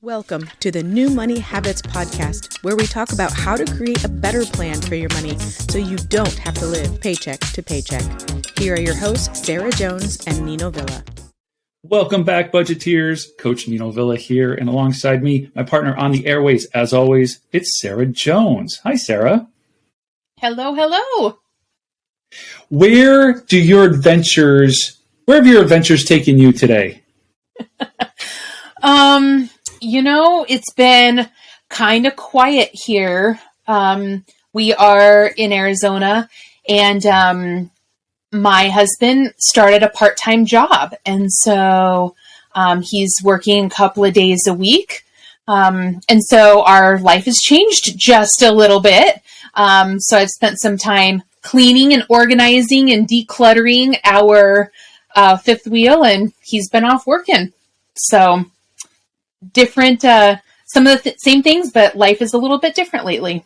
Welcome to the New Money Habits Podcast, where we talk about how to create a better plan for your money so you don't have to live paycheck to paycheck. Here are your hosts, Sarah Jones and Nino Villa. Welcome back, Budgeteers. Coach Nino Villa here, and alongside me, my partner on the airways, as always, it's Sarah Jones. Hi, Sarah. Hello, hello. Where have your adventures taken you today? It's been kind of quiet here. We are in Arizona, and my husband started a part-time job. And so he's working a couple of days a week. And so our life has changed just a little bit. So I've spent some time cleaning and organizing and decluttering our fifth wheel, and he's been off working. So different, some of the same things, but life is a little bit different lately.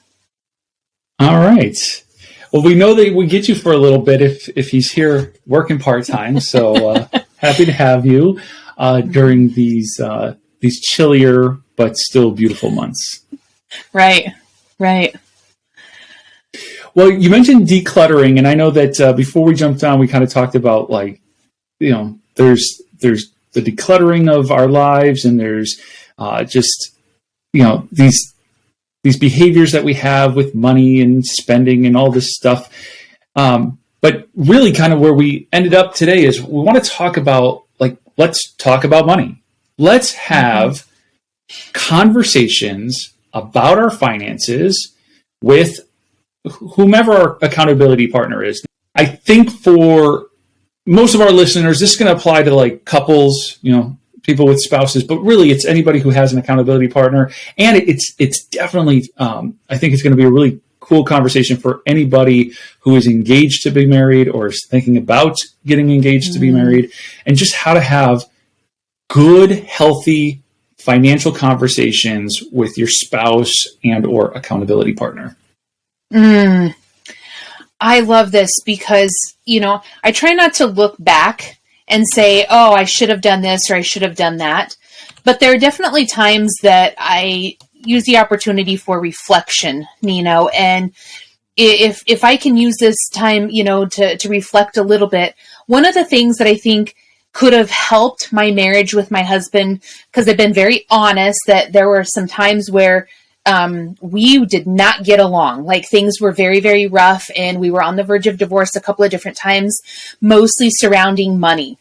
All right. Well, we know that we get you for a little bit if he's here working part-time. So happy to have you during these chillier but still beautiful months. Right. Well, you mentioned decluttering, and I know that before we jumped on, we kind of talked about there's the decluttering of our lives, and there's these behaviors that we have with money and spending and all this stuff. But really kind of where we ended up today is we want to talk about, let's talk about money. Let's have conversations about our finances with whomever our accountability partner is. I think for most of our listeners, this is going to apply to couples, people with spouses, but really it's anybody who has an accountability partner. And it's definitely, I think it's going to be a really cool conversation for anybody who is engaged to be married or is thinking about getting engaged to be married, and just how to have good, healthy financial conversations with your spouse and or accountability partner. I love this because, I try not to look back and say, oh, I should have done this or I should have done that. But there are definitely times that I use the opportunity for reflection, Nino. And if I can use this time, to reflect a little bit, one of the things that I think could have helped my marriage with my husband, because I've been very honest that there were some times where we did not get along. Things were very, very rough, and we were on the verge of divorce a couple of different times, mostly surrounding money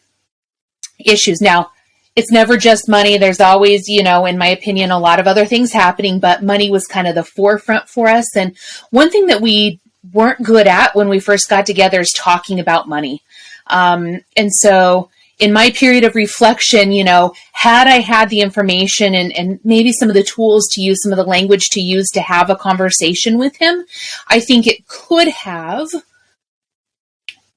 issues. Now, it's never just money. There's always, in my opinion, a lot of other things happening, but money was kind of the forefront for us. And one thing that we weren't good at when we first got together is talking about money. And so in my period of reflection, had I had the information and maybe some of the tools to use, some of the language to use to have a conversation with him, I think it could have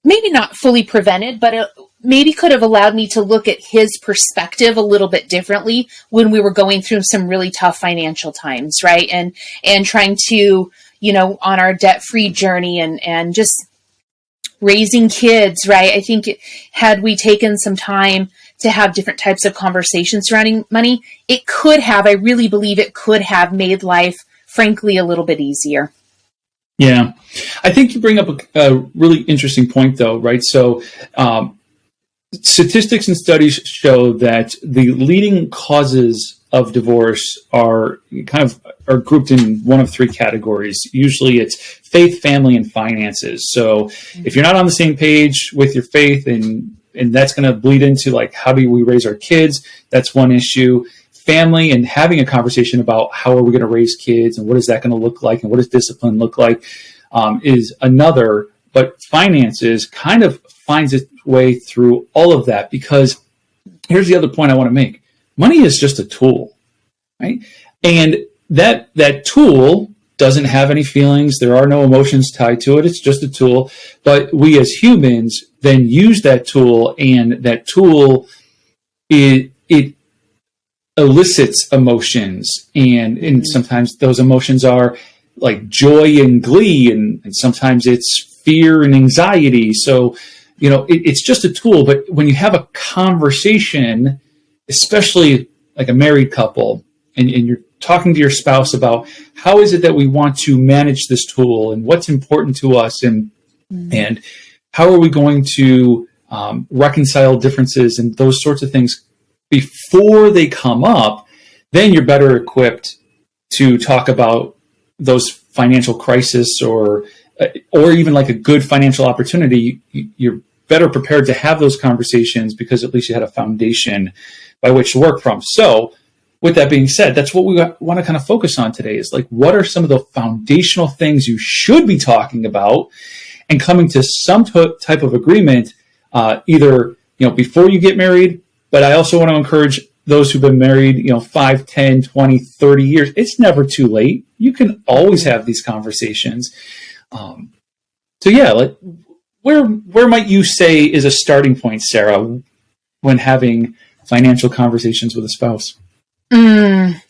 maybe not fully prevented, but it maybe could have allowed me to look at his perspective a little bit differently when we were going through some really tough financial times, right? And trying to, on our debt-free journey and just raising kids, right? I think had we taken some time to have different types of conversations surrounding money, I really believe it could have made life, frankly, a little bit easier. Yeah. I think you bring up a really interesting point, though, right? So statistics and studies show that the leading causes of divorce are grouped in one of three categories. Usually it's faith, family, and finances. So if you're not on the same page with your faith, and that's going to bleed into how do we raise our kids, that's one issue. Family, and having a conversation about how are we going to raise kids and what is that going to look like and what does discipline look like is another. But finances kind of finds its way through all of that, because here's the other point I want to make. Money is just a tool, right? And that tool doesn't have any feelings. There are no emotions tied to it. It's just a tool. But we as humans then use that tool, and that tool, it elicits emotions. And sometimes those emotions are like joy and glee, and sometimes it's fear and anxiety. So, it's just a tool. But when you have a conversation, especially like a married couple, and you're talking to your spouse about how is it that we want to manage this tool and what's important to us, and how are we going to reconcile differences and those sorts of things before they come up, then you're better equipped to talk about those financial crisis or even like a good financial opportunity. You're better prepared to have those conversations because at least you had a foundation by which to work from. So with that being said, that's what we want to kind of focus on today, is like, what are some of the foundational things you should be talking about and coming to some type of agreement, either, before you get married. But I also want to encourage those who've been married, 5, 10, 20, 30 years. It's never too late. You can always have these conversations. So yeah, like, where might you say is a starting point, Sarah, when having financial conversations with a spouse? I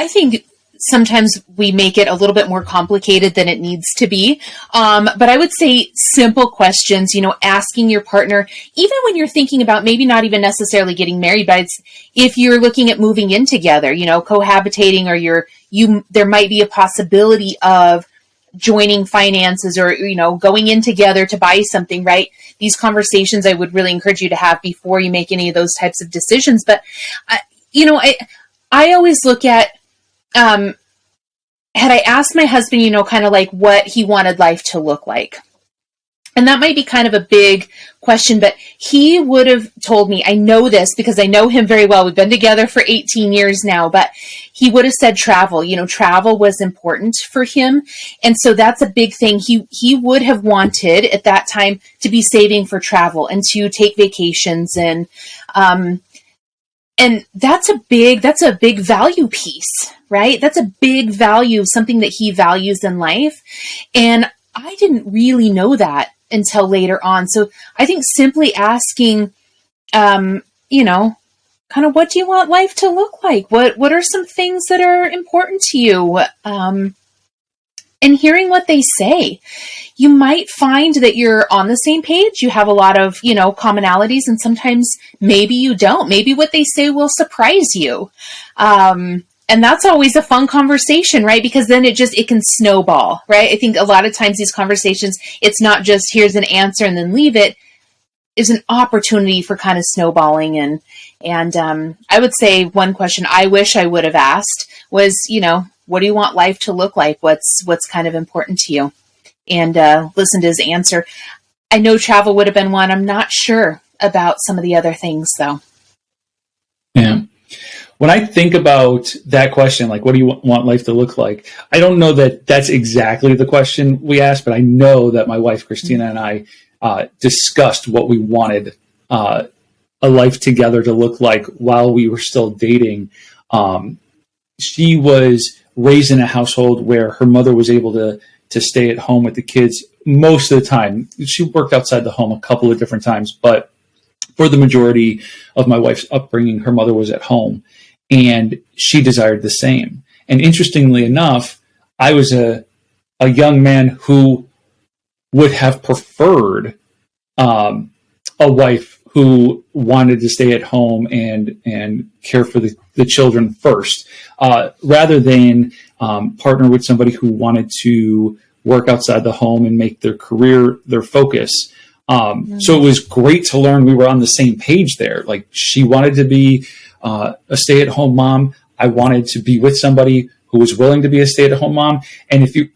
think sometimes we make it a little bit more complicated than it needs to be. But I would say simple questions, asking your partner, even when you're thinking about maybe not even necessarily getting married, but if you're looking at moving in together, cohabitating, or there might be a possibility of joining finances or, going in together to buy something, right? These conversations I would really encourage you to have before you make any of those types of decisions. But, I always look at, had I asked my husband, kind of like what he wanted life to look like. And that might be kind of a big question, but he would have told me, I know this because I know him very well. We've been together for 18 years now, but he would have said travel. Travel was important for him. And so that's a big thing. He would have wanted at that time to be saving for travel and to take vacations. And that's a big value piece, right? That's a big value, something that he values in life. And I didn't really know that until later on. So I think simply asking, kind of, what do you want life to look like? What are some things that are important to you? And hearing what they say. You might find that you're on the same page. You have a lot of, commonalities, and sometimes maybe you don't. Maybe what they say will surprise you. And that's always a fun conversation, right? Because then it can snowball, right? I think a lot of times these conversations, it's not just here's an answer and then leave it. Is an opportunity for kind of snowballing. And I would say one question I wish I would have asked was, what do you want life to look like? What's kind of important to you? And listen to his answer. I know travel would have been one. I'm not sure about some of the other things, though. Yeah. When I think about that question, like, what do you want life to look like? I don't know that that's exactly the question we asked, but I know that my wife, Christina, and I discussed what we wanted a life together to look like while we were still dating. She was raised in a household where her mother was able to stay at home with the kids most of the time. She worked outside the home a couple of different times, but for the majority of my wife's upbringing, her mother was at home, and she desired the same. And interestingly enough, I was a young man who would have preferred a wife who wanted to stay at home and care for the children first, rather than partner with somebody who wanted to work outside the home and make their career their focus. So it was great to learn we were on the same page there. Like, she wanted to be a stay-at-home mom. I wanted to be with somebody who was willing to be a stay-at-home mom. And if you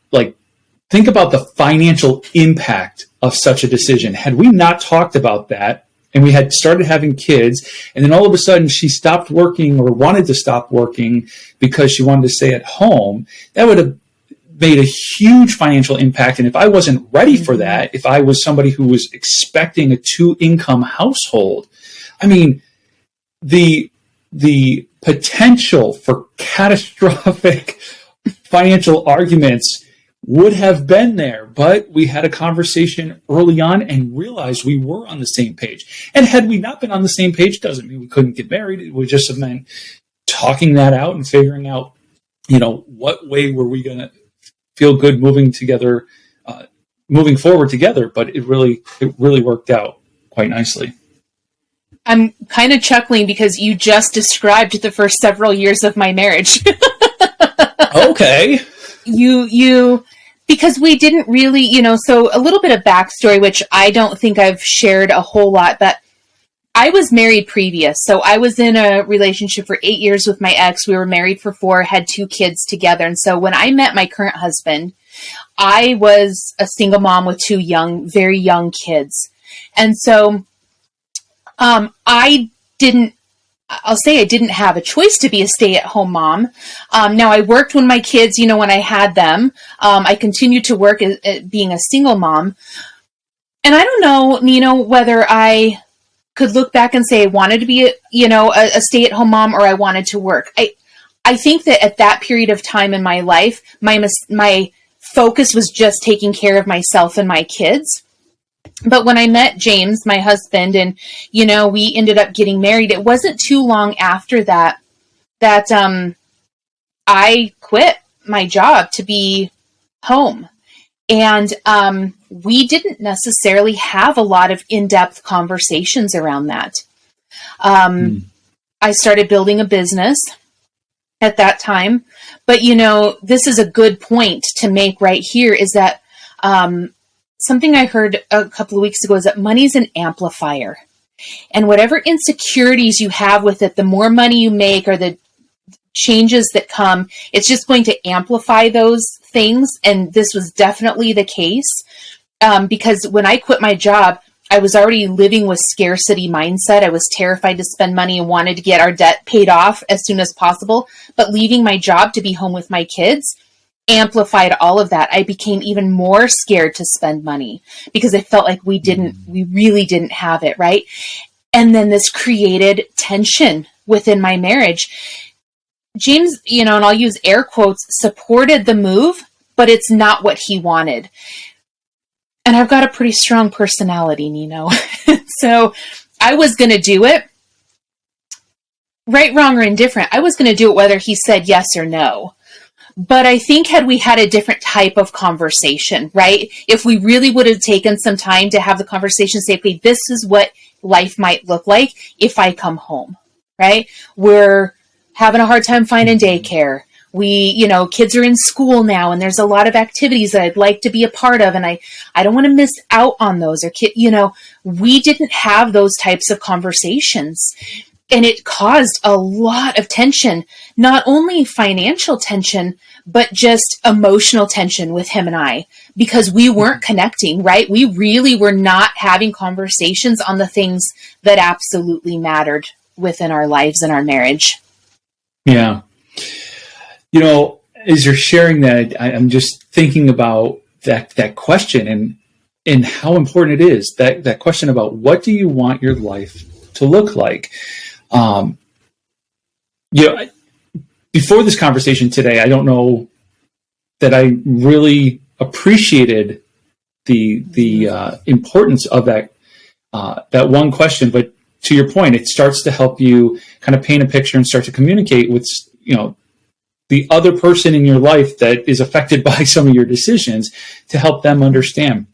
think about the financial impact of such a decision, had we not talked about that, and we had started having kids, and then all of a sudden she stopped working or wanted to stop working because she wanted to stay at home, that would have made a huge financial impact. And if I wasn't ready for that, if I was somebody who was expecting a 2-income household, I mean, the potential for catastrophic financial arguments would have been there. But we had a conversation early on and realized we were on the same page. And had we not been on the same page, doesn't mean we couldn't get married. It would just have meant talking that out and figuring out, what way were we going to feel good moving forward together. But it really worked out quite nicely. I'm kind of chuckling because you just described the first several years of my marriage. Okay. Because we didn't really, so a little bit of backstory, which I don't think I've shared a whole lot, but I was married previous. So I was in a relationship for 8 years with my ex. We were married for 4, had 2 kids together. And so when I met my current husband, I was a single mom with 2 very young kids. And so I didn't have a choice to be a stay-at-home mom. Now I worked when my kids, when I had them. I continued to work at being a single mom. And I don't know, Nino, whether I could look back and say I wanted to be a stay-at-home mom or I wanted to work. I think that at that period of time in my life, my focus was just taking care of myself and my kids. But when I met James, my husband, and, we ended up getting married, it wasn't too long after that I quit my job to be home. And we didn't necessarily have a lot of in-depth conversations around that. I started building a business at that time. But, this is a good point to make right here is that something I heard a couple of weeks ago is that money's an amplifier. And whatever insecurities you have with it, the more money you make or the changes that come, it's just going to amplify those things. And this was definitely the case because when I quit my job, I was already living with scarcity mindset. I was terrified to spend money and wanted to get our debt paid off as soon as possible. But leaving my job to be home with my kids amplified all of that. I became even more scared to spend money because I felt like we really didn't have it, right? And then this created tension within my marriage. James, and I'll use air quotes, supported the move, but it's not what he wanted. And I've got a pretty strong personality, Nino. So I was going to do it, right, wrong, or indifferent. I was going to do it whether he said yes or no. But I think had we had a different type of conversation, right? If we really would have taken some time to have the conversation, say, okay, this is what life might look like if I come home, right? We're having a hard time finding daycare. Kids are in school now and there's a lot of activities that I'd like to be a part of. And I don't want to miss out on those we didn't have those types of conversations. And it caused a lot of tension, not only financial tension, but just emotional tension with him and I, because we weren't connecting, right? We really were not having conversations on the things that absolutely mattered within our lives and our marriage. Yeah. As you're sharing that, I'm just thinking about that question and how important it is, that question about what do you want your life to look like? Before this conversation today, I don't know that I really appreciated the importance of that one question. But to your point, it starts to help you kind of paint a picture and start to communicate with, the other person in your life that is affected by some of your decisions to help them understand.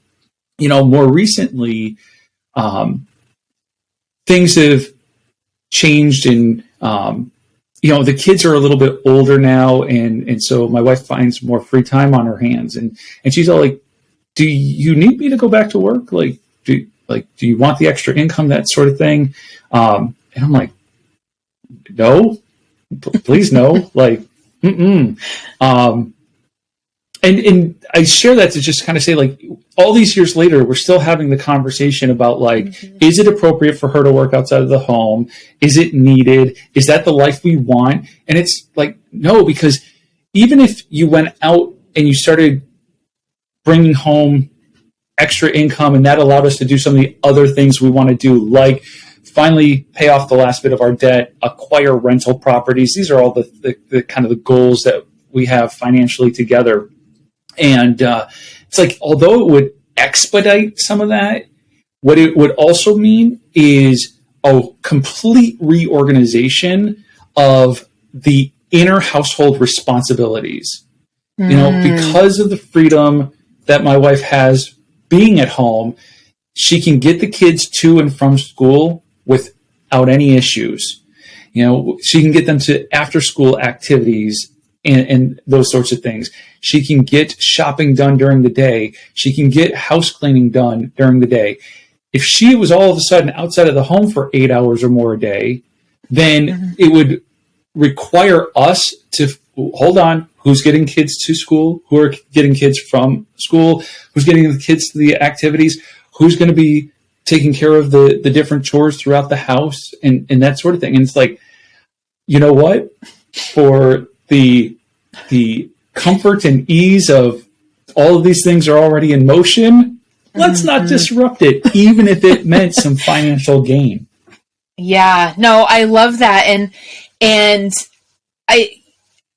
More recently, things have changed and the kids are a little bit older now and so my wife finds more free time on her hands and she's all like, do you need me to go back to work? Do you want the extra income, that sort of thing? And I'm like, no, please no, and I share that to just kind of say, all these years later, we're still having the conversation about, is it appropriate for her to work outside of the home? Is it needed? Is that the life we want? And it's no, because even if you went out and you started bringing home extra income and that allowed us to do some of the other things we want to do, like finally pay off the last bit of our debt, acquire rental properties. These are all the kind of the goals that we have financially together. And it's although it would expedite some of that, what it would also mean is a complete reorganization of the inner household responsibilities. Because of the freedom that my wife has being at home, she can get the kids to and from school out any issues. She can get them to after school activities and those sorts of things. She can get shopping done during the day. She can get house cleaning done during the day. If she was all of a sudden outside of the home for 8 hours or more a day, then it would require us to hold on. Who's getting kids to school? Who are getting kids from school? Who's getting the kids to the activities? Who's going to be taking care of the different chores throughout the house and that sort of thing? And it's like, you know what? For the comfort and ease of all of these things are already in motion, let's not disrupt it, even if it meant some financial gain. Yeah, no, I love that. And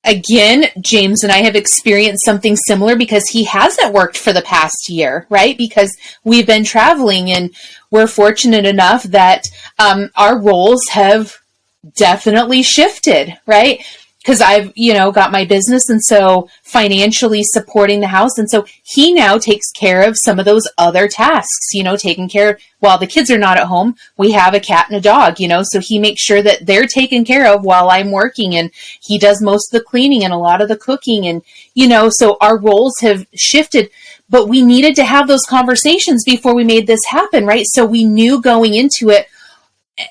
again, James and I have experienced something similar because he hasn't worked for the past year, right? Because we've been traveling, and we're fortunate enough that our roles have definitely shifted, right? Because I've, got my business, and so financially supporting the house. And so he now takes care of some of those other tasks, taking care of, while the kids are not at home, we have a cat and a dog, so he makes sure that they're taken care of while I'm working, and he does most of the cleaning and a lot of the cooking. And, so our roles have shifted, but we needed to have those conversations before we made this happen, right? So we knew going into it.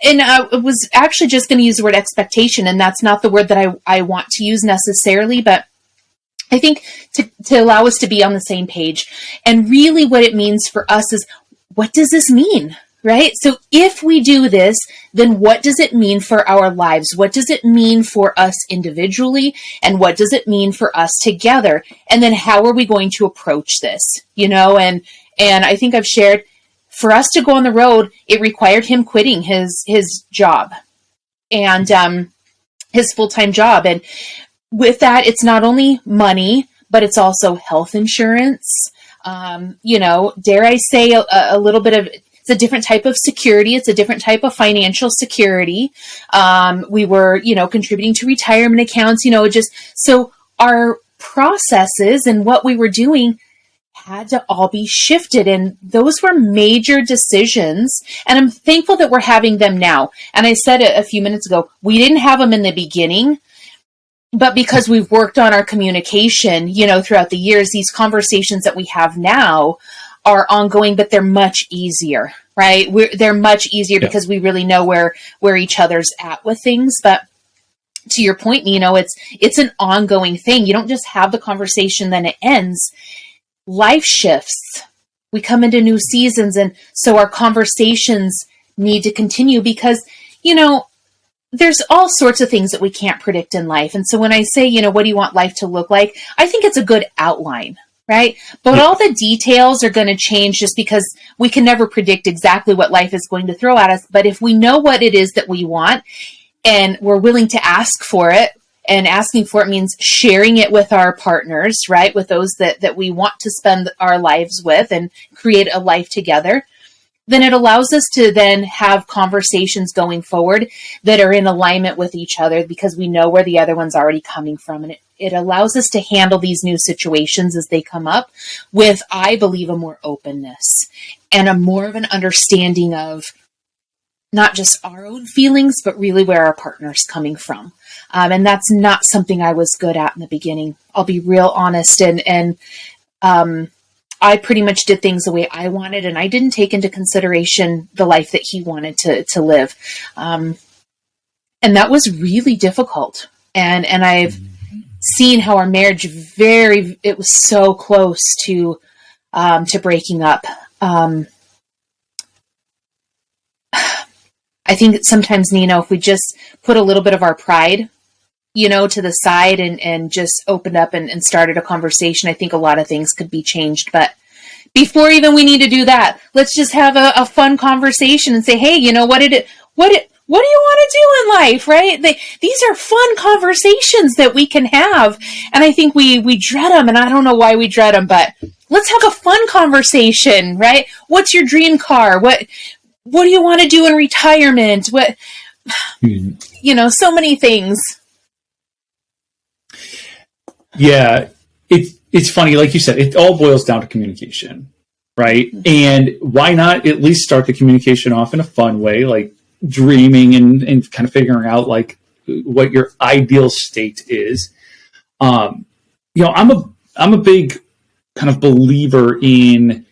And I was actually just going to use the word expectation, and that's not the word that I want to use necessarily, but I think to allow us to be on the same page. And really what it means for us is, what does this mean, right? So if we do this, then what does it mean for our lives? What does it mean for us individually? And what does it mean for us together? And then how are we going to approach this, And I think I've shared, for us to go on the road, it required him quitting his job and his full-time job. And with that, it's not only money, but it's also health insurance. Dare I say a little bit of, it's a different type of security. It's a different type of financial security. We were, contributing to retirement accounts, so our processes and what we were doing had to all be shifted. And those were major decisions. And I'm thankful that we're having them now. And I said it a few minutes ago, we didn't have them in the beginning, but because we've worked on our communication, throughout the years, these conversations that we have now are ongoing, but they're much easier, right? They're much easier because we really know where each other's at with things. But to your point, it's an ongoing thing. You don't just have the conversation, then it ends. Life shifts. We come into new seasons. And so our conversations need to continue because, there's all sorts of things that we can't predict in life. And so when I say, what do you want life to look like? I think it's a good outline, right? But all the details are going to change just because we can never predict exactly what life is going to throw at us. But if we know what it is that we want and we're willing to ask for it, and asking for it means sharing it with our partners, right? With those that we want to spend our lives with and create a life together, then it allows us to then have conversations going forward that are in alignment with each other because we know where the other one's already coming from. And it allows us to handle these new situations as they come up with, I believe, a more openness and a more of an understanding of not just our own feelings, but really where our partner's coming from. And that's not something I was good at in the beginning. I'll be real honest. And I pretty much did things the way I wanted, and I didn't take into consideration the life that he wanted to live. And that was really difficult. And I've seen how our marriage it was so close to breaking up. I think that sometimes, Nino, if we just put a little bit of our pride, to the side and just opened up and started a conversation, I think a lot of things could be changed. But before even we need to do that, let's just have a fun conversation and say, hey, what do you want to do in life, right? These are fun conversations that we can have. And I think we dread them, and I don't know why we dread them, but let's have a fun conversation, right? What's your dream car? What do you want to do in retirement? So many things. Yeah, it's funny, like you said, it all boils down to communication, right? And why not at least start the communication off in a fun way? Like, dreaming and kind of figuring out like what your ideal state is. I'm a big kind of believer in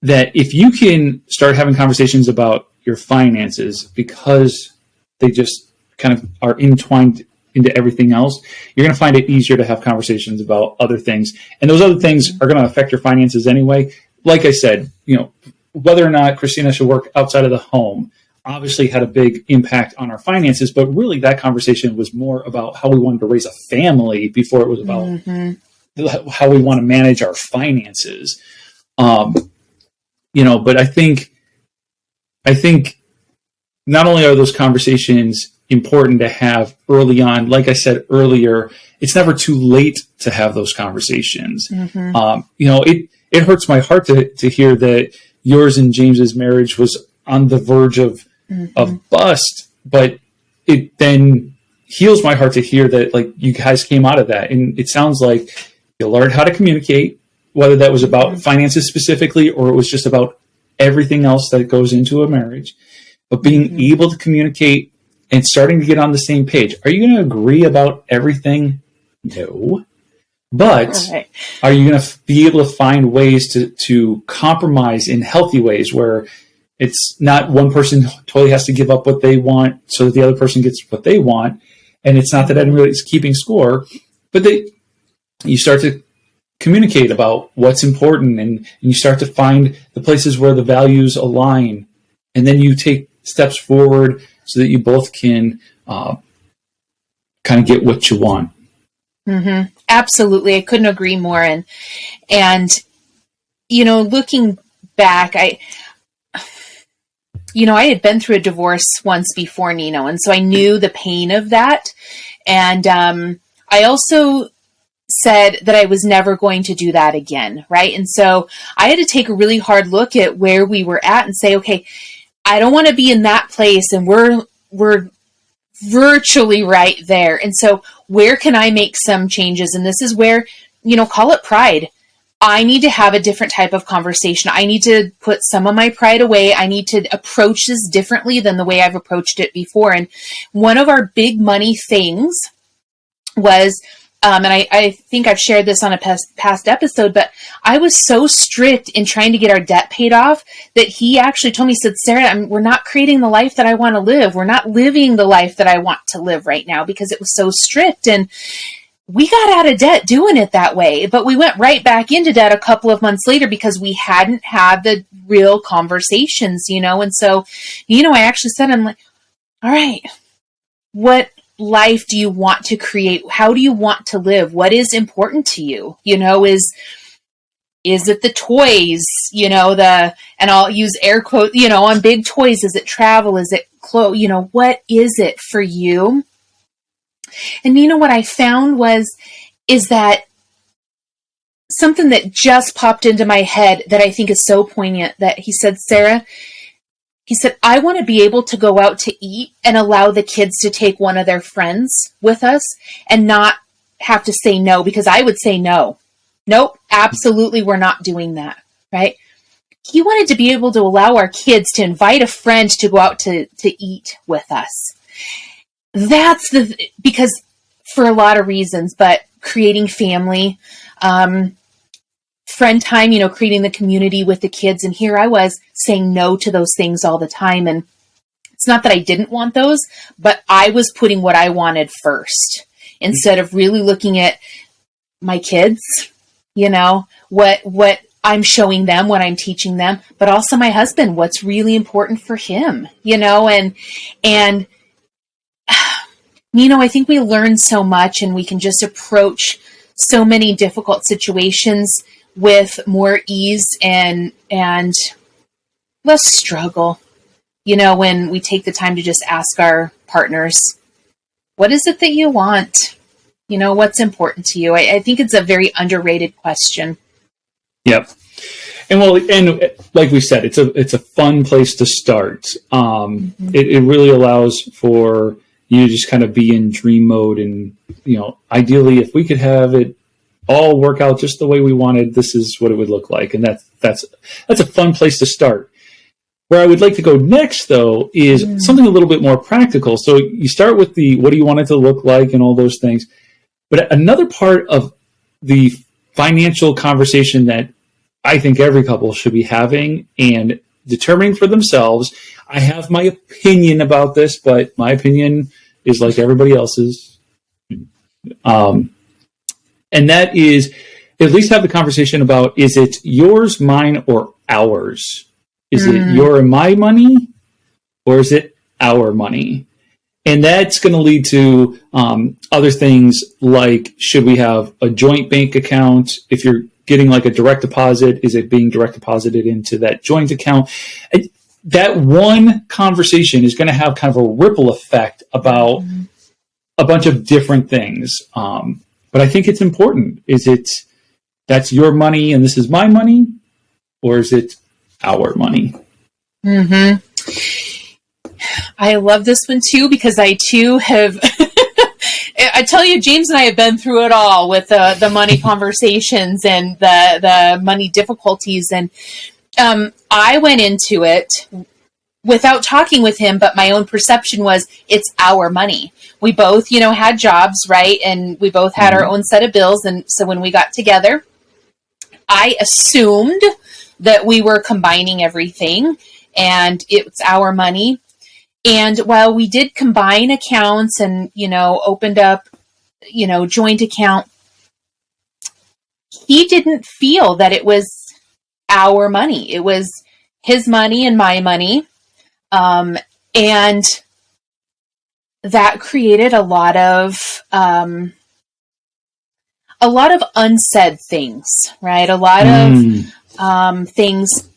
that if you can start having conversations about your finances because they just kind of are entwined into everything else, you're going to find it easier to have conversations about other things. And those other things are going to affect your finances anyway. Like I said, whether or not Christina should work outside of the home obviously had a big impact on our finances, but really that conversation was more about how we wanted to raise a family before it was about how we want to manage our finances. But I think not only are those conversations important to have early on, like I said earlier, it's never too late to have those conversations. It hurts my heart to hear that yours and James's marriage was on the verge of bust, but it then heals my heart to hear that like you guys came out of that. And it sounds like you learned how to communicate, whether that was about finances specifically, or it was just about everything else that goes into a marriage, but being able to communicate and starting to get on the same page. Are you going to agree about everything? No. But are you going to be able to find ways to compromise in healthy ways where it's not one person totally has to give up what they want so that the other person gets what they want. And it's not that anybody's keeping score, but you start to communicate about what's important and you start to find the places where the values align. And then you take steps forward so that you both can kind of get what you want. Mm-hmm. Absolutely. I couldn't agree more. And looking back, I had been through a divorce once before, Nino, and so I knew the pain of that. And I also said that I was never going to do that again, right? And so I had to take a really hard look at where we were at and say, okay, I don't want to be in that place, and we're virtually right there. And so where can I make some changes? And this is where, call it pride. I need to have a different type of conversation. I need to put some of my pride away. I need to approach this differently than the way I've approached it before. And one of our big money things was, and I think I've shared this on a past episode, but I was so strict in trying to get our debt paid off that he actually told me, he said, Sarah, we're not creating the life that I want to live. We're not living the life that I want to live right now because it was so strict. And we got out of debt doing it that way, but we went right back into debt a couple of months later because we hadn't had the real conversations, And so, I actually said, I'm like, all right, what life do you want to create? How do you want to live? What is important to you? Is it the toys, and I'll use air quote, on big toys? Is it travel? Is it clothes? What is it for you? And what I found is that something that just popped into my head that I think is so poignant, that he said, Sarah, he said, I want to be able to go out to eat and allow the kids to take one of their friends with us and not have to say no, because I would say no. Nope, absolutely, we're not doing that, right? He wanted to be able to allow our kids to invite a friend to go out to eat with us. That's because for a lot of reasons, but creating family, friend time, creating the community with the kids. And here I was saying no to those things all the time. And it's not that I didn't want those, but I was putting what I wanted first instead of really looking at my kids, what I'm showing them, what I'm teaching them, but also my husband, what's really important for him, and I think we learn so much, and we can just approach so many difficult situations with more ease and less struggle, when we take the time to just ask our partners, what is it that you want? What's important to you? I think it's a very underrated question. Yep. And like we said, it's a fun place to start. It really allows for you to just kind of be in dream mode, and ideally, if we could have it all work out just the way we wanted, this is what it would look like, and that's a fun place to start. Where I would like to go next, though, is something a little bit more practical. So you start with the what do you want it to look like and all those things. But another part of the financial conversation that I think every couple should be having and determining for themselves. I have my opinion about this, but my opinion is like everybody else's. And that is at least have the conversation about, is it yours, mine, or ours? Is it your and my money, or is it our money? And that's going to lead to other things like, should we have a joint bank account? If you're getting like a direct deposit, is it being direct deposited into that joint account? That one conversation is going to have kind of a ripple effect about a bunch of different things. But I think it's important. Is it that's your money and this is my money, or is it our money? I love this one too, because I too have, I tell you, James and I have been through it all with the money conversations and the money difficulties. And I went into it without talking with him, but my own perception was it's our money. We both, had jobs, right? And we both had our own set of bills. And so when we got together, I assumed that we were combining everything and it's our money. And while we did combine accounts and, opened up, joint account, he didn't feel that it was our money. It was his money and my money. And that created a lot of unsaid things, right? A lot of things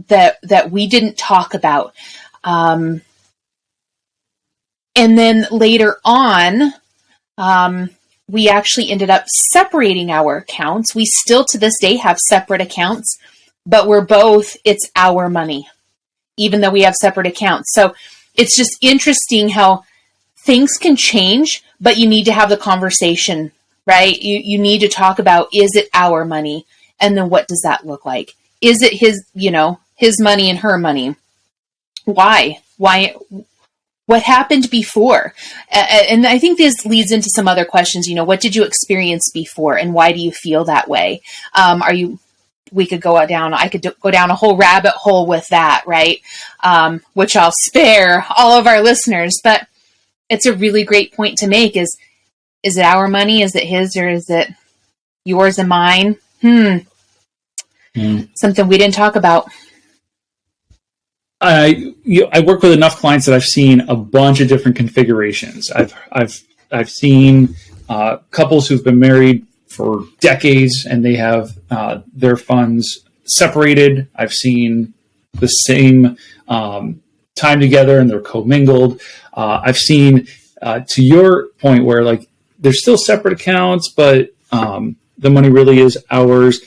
that we didn't talk about. And then later on, we actually ended up separating our accounts. We still to this day have separate accounts, but it's our money, even though we have separate accounts. So it's just interesting how things can change, but you need to have the conversation, right? You need to talk about, is it our money? And then what does that look like? Is it his money and her money? Why? What happened before? And I think this leads into some other questions. What did you experience before, and why do you feel that way? I could go down a whole rabbit hole with that, right? Which I'll spare all of our listeners, but it's a really great point to make is it our money? Is it his, or is it yours and mine? Something we didn't talk about. I work with enough clients that I've seen a bunch of different configurations. I've seen couples who've been married for decades and they have their funds separated. I've seen the same time together and they're commingled. I've seen to your point where like there's still separate accounts, but the money really is ours.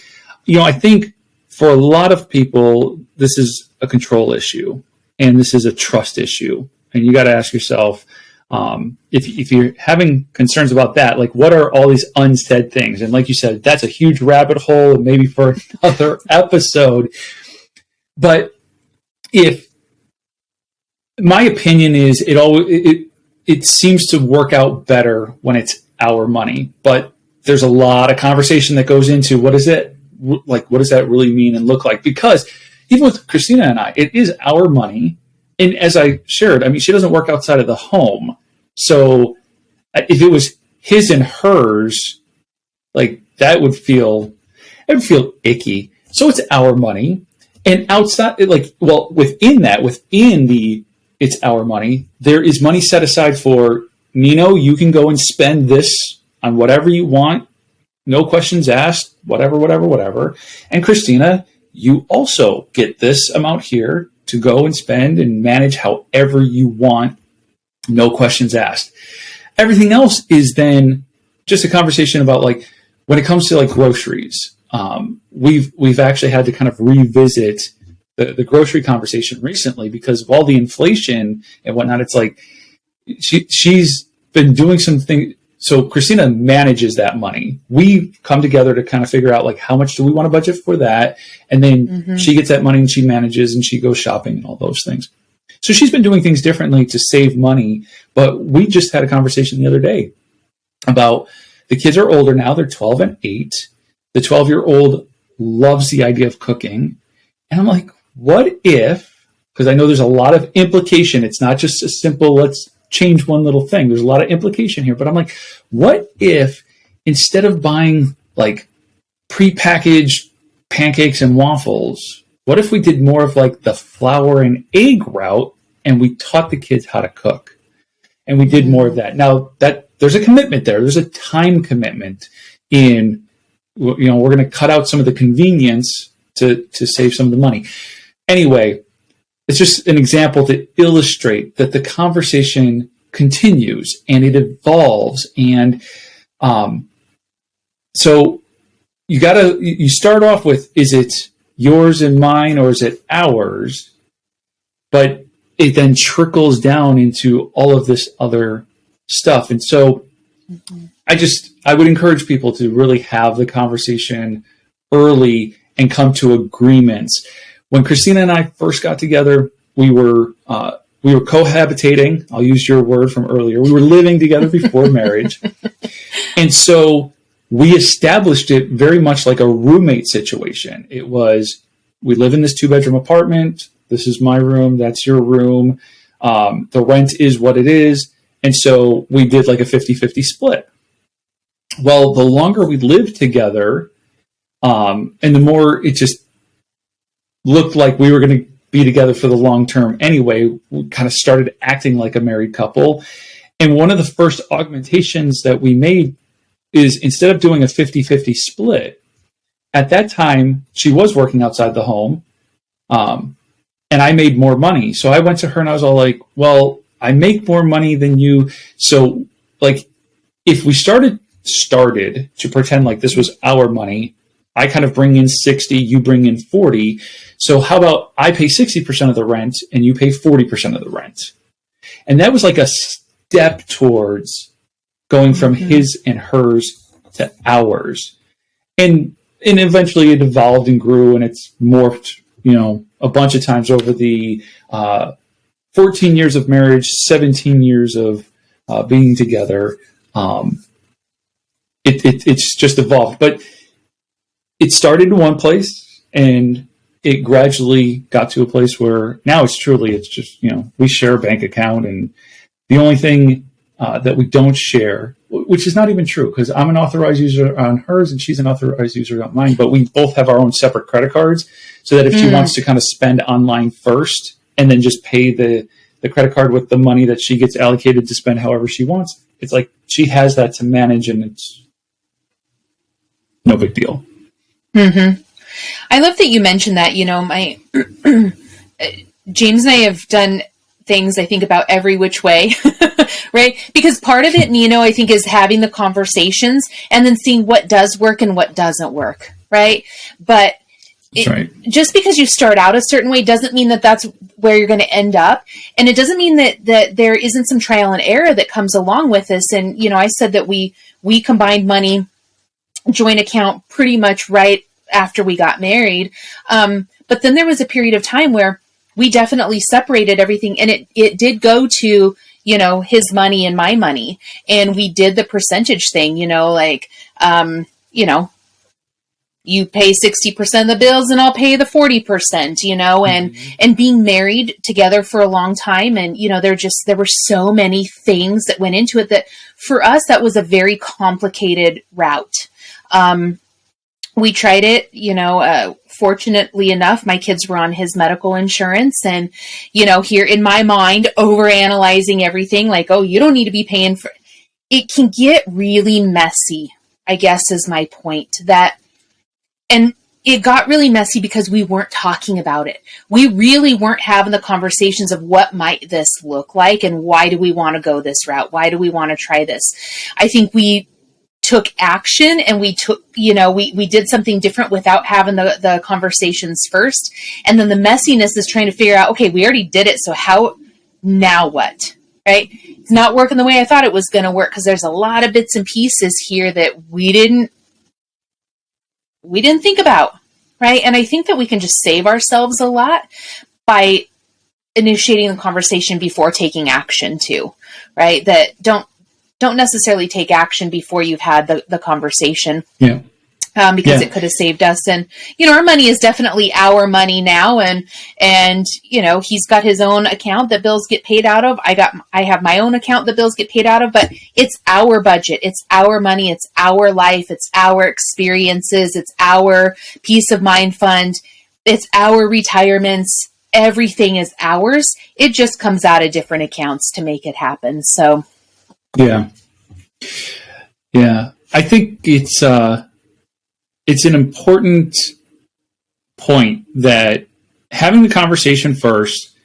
I think for a lot of people, this is a control issue and this is a trust issue. And you got to ask yourself, if you're having concerns about that, like what are all these unsaid things? And like you said, that's a huge rabbit hole, and maybe for another episode. But if my opinion is it seems to work out better when it's our money, but there's a lot of conversation that goes into what does that really mean and look like? Because even with Christina and I, it is our money. And as I shared, she doesn't work outside of the home. So if it was his and hers, like that would feel icky. So it's our money. And outside, within it's our money, there is money set aside for Nino. You can go and spend this on whatever you want. No questions asked, whatever. And Christina, you also get this amount here to go and spend and manage however you want. No questions asked. Everything else is then just a conversation about like, when it comes to like groceries, we've actually had to kind of revisit the grocery conversation recently because of all the inflation and whatnot. It's like, she's been doing some so Christina manages that money. We come together to kind of figure out like how much do we want to budget for that. And then she gets that money and she manages and she goes shopping and all those things. So she's been doing things differently to save money. But we just had a conversation the other day about the kids are older now. They're 12 and 8. The 12-year-old loves the idea of cooking. And I'm like, what if, because I know there's a lot of implication. It's not just a simple, let's change one little thing. There's a lot of implication here. But I'm like, what if instead of buying like prepackaged pancakes and waffles, what if we did more of like the flour and egg route and we taught the kids how to cook? And we did more of that. Now that there's a commitment there. There's a time commitment in, we're going to cut out some of the convenience to save some of the money. Anyway, it's just an example to illustrate that the conversation continues and it evolves. And so you start off with, is it yours and mine or is it ours? But it then trickles down into all of this other stuff. And so I would encourage people to really have the conversation early and come to agreements. When Christina and I first got together, we were cohabitating. I'll use your word from earlier. We were living together before marriage. And so we established it very much like a roommate situation. It was, we live in this 2-bedroom apartment. This is my room. That's your room. The rent is what it is. And so we did like a 50-50 split. Well, the longer we lived together, and the more it just looked like we were going to be together for the long term anyway, we kind of started acting like a married couple. And one of the first augmentations that we made is, instead of doing a 50-50 split, at that time, she was working outside the home, and I made more money. So I went to her and I was all like, well, I make more money than you. So like, if we started to pretend like this was our money, I kind of bring in 60, you bring in 40. So how about I pay 60% of the rent and you pay 40% of the rent? And that was like a step towards going from his and hers to ours. And eventually it evolved and grew and it's morphed, a bunch of times over the 14 years of marriage, 17 years of being together. It's just evolved. But it started in one place and it gradually got to a place where now it's just, we share a bank account, and the only thing that we don't share, which is not even true, because I'm an authorized user on hers and she's an authorized user on mine, but we both have our own separate credit cards, so that if she wants to kind of spend online first and then just pay the credit card with the money that she gets allocated to spend however she wants, it's like she has that to manage and it's no big deal. Mm-hmm. I love that you mentioned that. My James and I have done things, I think, about every which way, right? Because part of it, Nino, I think, is having the conversations and then seeing what does work and what doesn't work, right? But just because you start out a certain way doesn't mean that that's where you're going to end up. And it doesn't mean that there isn't some trial and error that comes along with this. And, I said that we combined money, joint account, pretty much right after we got married. But then there was a period of time where we definitely separated everything, and it did go to, his money and my money. And we did the percentage thing, you pay 60% of the bills and I'll pay the 40%, and being married together for a long time. And, there were so many things that went into it that for us, that was a very complicated route. We tried it, fortunately enough, my kids were on his medical insurance, and, here in my mind, overanalyzing everything, like, oh, you don't need to be paying for it. Can get really messy, I guess, is my point. And it got really messy because we weren't talking about it. We really weren't having the conversations of what might this look like and why do we want to go this route? Why do we want to try this? I think we took action and we did something different without having the conversations first. And then the messiness is trying to figure out, okay, we already did it. So now what? Right? it's not working the way I thought it was going to work, because there's a lot of bits and pieces here that we didn't think about, right? And I think that we can just save ourselves a lot by initiating the conversation before taking action too, right? That don't necessarily take action before you've had the conversation. Yeah. Because it could have saved us. And, our money is definitely our money now. And, he's got his own account that bills get paid out of. I have my own account that bills get paid out of, but it's our budget. It's our money. It's our life. It's our experiences. It's our peace of mind fund. It's our retirements. Everything is ours. It just comes out of different accounts to make it happen. So. Yeah. I think it's an important point that having the conversation first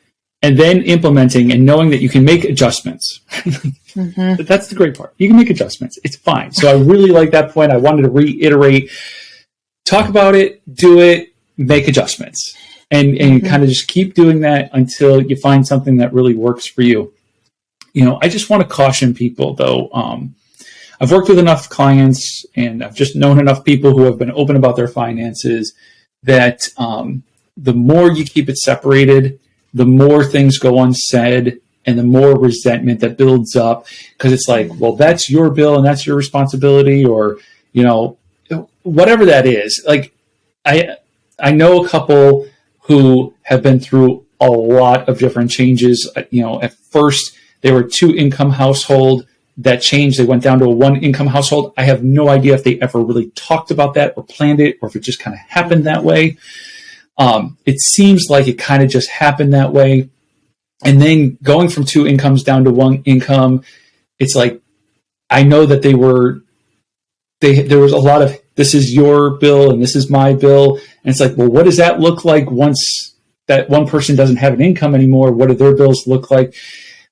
and then implementing and knowing that you can make adjustments. Mm-hmm. That's the great part. You can make adjustments. It's fine. So I really like that point. I wanted to reiterate, talk about it, do it, make adjustments, and mm-hmm. kind of just keep doing that until you find something that really works for you. I just want to caution people though. I've worked with enough clients and I've just known enough people who have been open about their finances that the more you keep it separated, the more things go unsaid and the more resentment that builds up, because it's like, well, that's your bill and that's your responsibility, or, whatever that is. Like, I know a couple who have been through a lot of different changes. At first they were 2-income household. That changed. They went down to a 1-income household. I have no idea if they ever really talked about that or planned it, or if it just kind of happened that way. It seems like it kind of just happened that way. And then going from 2 incomes down to 1 income, it's like, I know that there was a lot of, this is your bill and this is my bill. And it's like, well, what does that look like once that one person doesn't have an income anymore? What do their bills look like?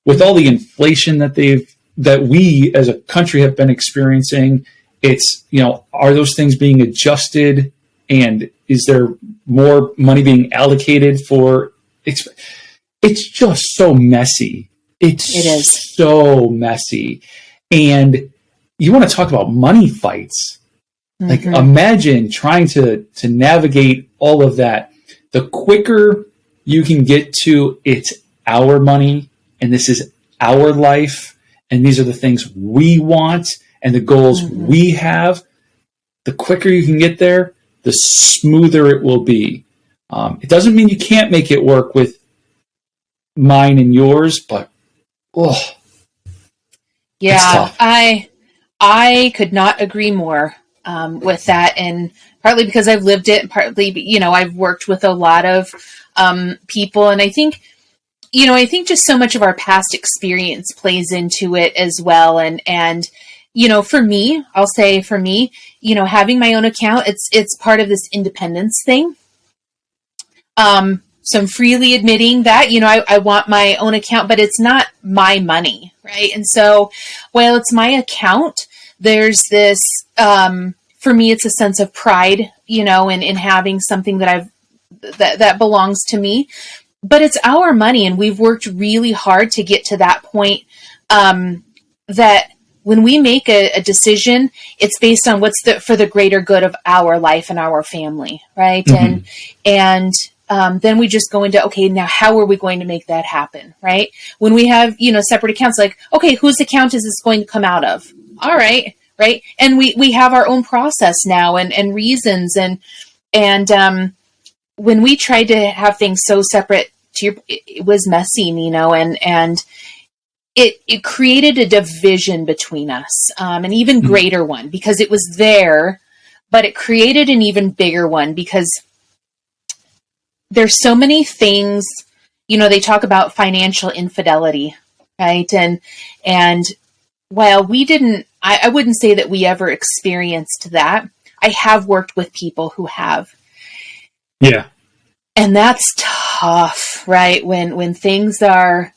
With all the inflation that we as a country have been experiencing, it's, are those things being adjusted, and is there more money being allocated for, it's just so messy. It is so messy. And you want to talk about money fights. Mm-hmm. Like, imagine trying to navigate all of that. The quicker you can get to, it's our money and this is our life, and these are the things we want and the goals mm-hmm. we have, the quicker you can get there, the smoother it will be. It doesn't mean you can't make it work with mine and yours, but yeah, I could not agree more with that, and partly because I've lived it, and partly, I've worked with a lot of people, and I think just so much of our past experience plays into it as well. And, for me, I'll say for me, having my own account, it's part of this independence thing. So I'm freely admitting that, I want my own account, but it's not my money. Right. And so while it's my account, there's this, for me, it's a sense of pride, in having something that belongs to me. But it's our money, and we've worked really hard to get to that point, that when we make a decision, it's based on what's for the greater good of our life and our family, right? Mm-hmm. And then we just go into, okay, now how are we going to make that happen, right? When we have, separate accounts, like, okay, whose account is this going to come out of? All right, right? And we have our own process now and reasons, and when we tried to have things so separate, it was messy, Nino, and it created a division between us, an even greater one, because it was there, but it created an even bigger one because there's so many things, they talk about financial infidelity, right? And while we didn't, I wouldn't say that we ever experienced that. I have worked with people who have. Yeah. And that's tough, right? When things are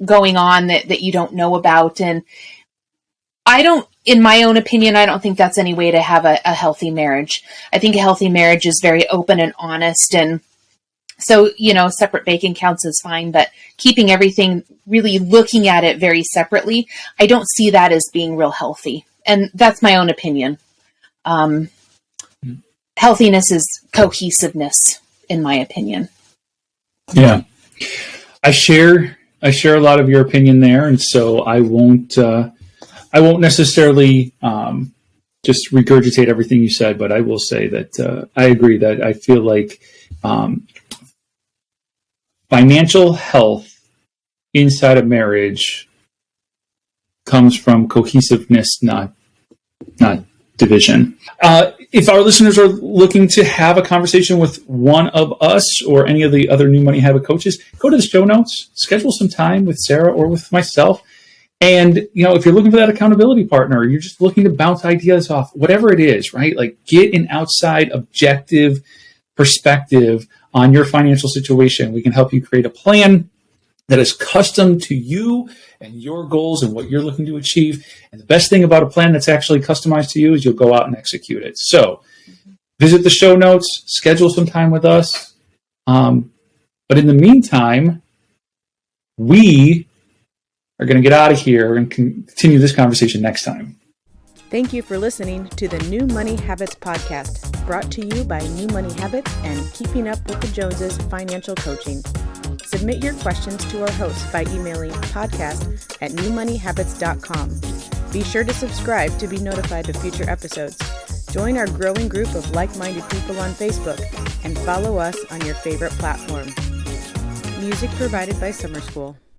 going on that you don't know about. And in my own opinion, I don't think that's any way to have a healthy marriage. I think a healthy marriage is very open and honest. And so, separate bank accounts is fine, but keeping everything, really looking at it very separately, I don't see that as being real healthy. And that's my own opinion. Healthiness is cohesiveness, in my opinion. Yeah. I share a lot of your opinion there, and so I won't necessarily just regurgitate everything you said, but I will say that I agree that I feel like financial health inside a marriage comes from cohesiveness, not division. If our listeners are looking to have a conversation with one of us or any of the other New Money Habit coaches, go to the show notes, schedule some time with Sarah or with myself. And, if you're looking for that accountability partner, you're just looking to bounce ideas off, whatever it is, right? Like, get an outside objective perspective on your financial situation. We can help you create a plan that is custom to you and your goals and what you're looking to achieve. And the best thing about a plan that's actually customized to you is you'll go out and execute it. So visit the show notes, schedule some time with us. But in the meantime, we are going to get out of here and continue this conversation next time. Thank you for listening to the New Money Habits podcast, brought to you by New Money Habits and Keeping Up with the Joneses Financial Coaching. Submit your questions to our host by emailing podcast@newmoneyhabits.com. Be sure to subscribe to be notified of future episodes. Join our growing group of like-minded people on Facebook and follow us on your favorite platform. Music provided by Summer School.